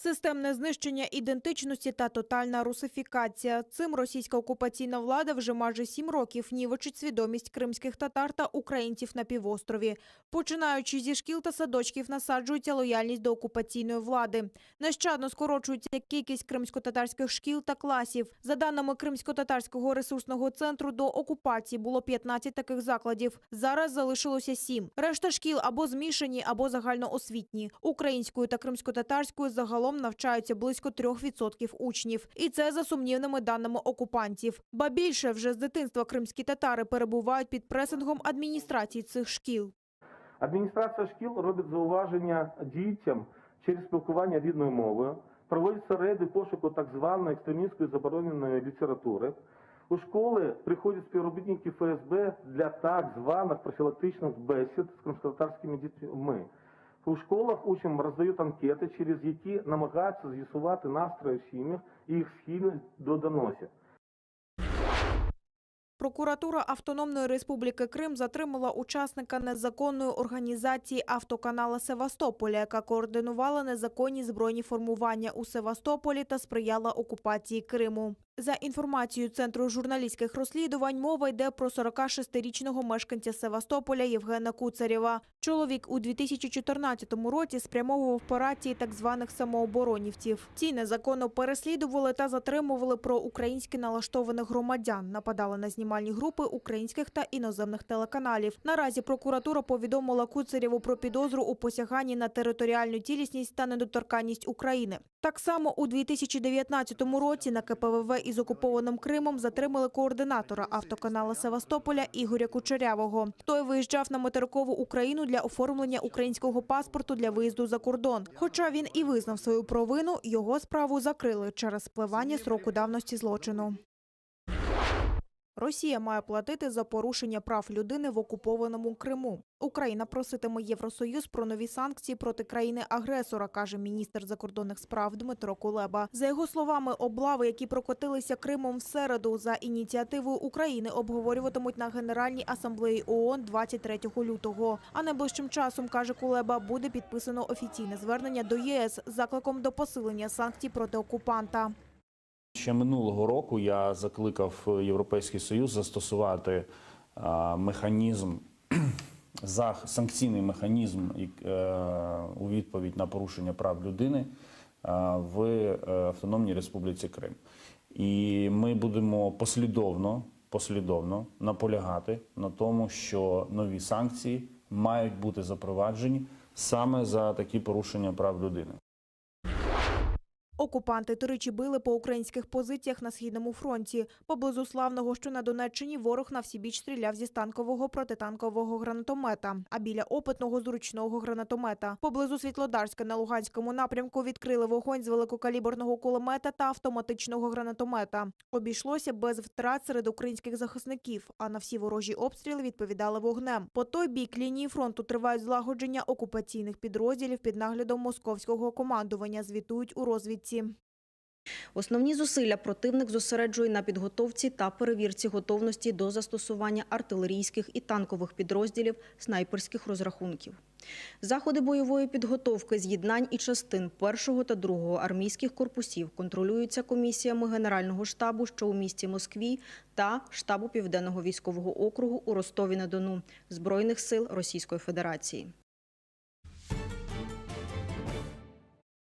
Системне знищення ідентичності та тотальна русифікація. Цим російська окупаційна влада вже майже 7 років нівечить свідомість кримських татар та українців на півострові. Починаючи зі шкіл та садочків, насаджується лояльність до окупаційної влади. Нещадно скорочується кількість кримсько-татарських шкіл та класів. За даними Кримсько-татарського ресурсного центру, до окупації було 15 таких закладів. Зараз залишилося 7. Решта шкіл або змішані, або загальноосвітні. Українською та кримсько-татарською загалом навчаються близько 3% учнів. І це за сумнівними даними окупантів. Ба більше, вже з дитинства кримські татари перебувають під пресингом адміністрації цих шкіл. Адміністрація шкіл робить зауваження дітям через спілкування рідною мовою, проводяться рейди пошуку так званої екстремістської забороненої літератури. У школи приходять співробітники ФСБ для так званих профілактичних бесід з кримськотатарськими дітьми. У школах учням роздають анкети, через які намагаються з'ясувати настрої в сім'ях і їх схильність до доносів. Прокуратура Автономної Республіки Крим затримала учасника незаконної організації «Автоканала Севастополя», яка координувала незаконні збройні формування у Севастополі та сприяла окупації Криму. За інформацією Центру журналістських розслідувань, мова йде про 46-річного мешканця Севастополя Євгена Куцарєва. Чоловік у 2014 році спрямовував по рації так званих самооборонівців. Ці незаконно переслідували та затримували проукраїнськи налаштованих громадян, нападали на знімальні групи українських та іноземних телеканалів. Наразі прокуратура повідомила Куцарєву про підозру у посяганні на територіальну цілісність та недоторканність України. Так само у 2019 році на КПВВ із окупованим Кримом затримали координатора автоканала Севастополя Ігоря Кучерявого. Той виїжджав на материкову Україну для оформлення українського паспорту для виїзду за кордон. Хоча він і визнав свою провину, його справу закрили через спливання строку давності злочину. Росія має платити за порушення прав людини в окупованому Криму. Україна проситиме Євросоюз про нові санкції проти країни-агресора, каже міністр закордонних справ Дмитро Кулеба. За його словами, облави, які прокотилися Кримом в середу, за ініціативою України обговорюватимуть на Генеральній асамблеї ООН 23 лютого. А найближчим часом, каже Кулеба, буде підписано офіційне звернення до ЄС з закликом до посилення санкцій проти окупанта. Ще минулого року я закликав Європейський Союз застосувати механізм, санкційний механізм у відповідь на порушення прав людини в Автономній Республіці Крим. І ми будемо послідовно наполягати на тому, що нові санкції мають бути запроваджені саме за такі порушення прав людини. Окупанти тричі били по українських позиціях на Східному фронті. Поблизу Славного, що на Донеччині, ворог на всібіч стріляв зі станкового протитанкового гранатомета, а біля Опитного – з ручного гранатомета. Поблизу Світлодарська на Луганському напрямку відкрили вогонь з великокаліберного кулемета та автоматичного гранатомета. Обійшлося без втрат серед українських захисників, а на всі ворожі обстріли відповідали вогнем. По той бік лінії фронту тривають злагодження окупаційних підрозділів під наглядом московського командування, звітують у розвідці. Основні зусилля противник зосереджує на підготовці та перевірці готовності до застосування артилерійських і танкових підрозділів снайперських розрахунків. Заходи бойової підготовки з'єднань і частин 1-го та 2-го армійських корпусів контролюються комісіями Генерального штабу, що у місті Москві, та штабу Південного військового округу у Ростові-на-Дону Збройних сил Російської Федерації.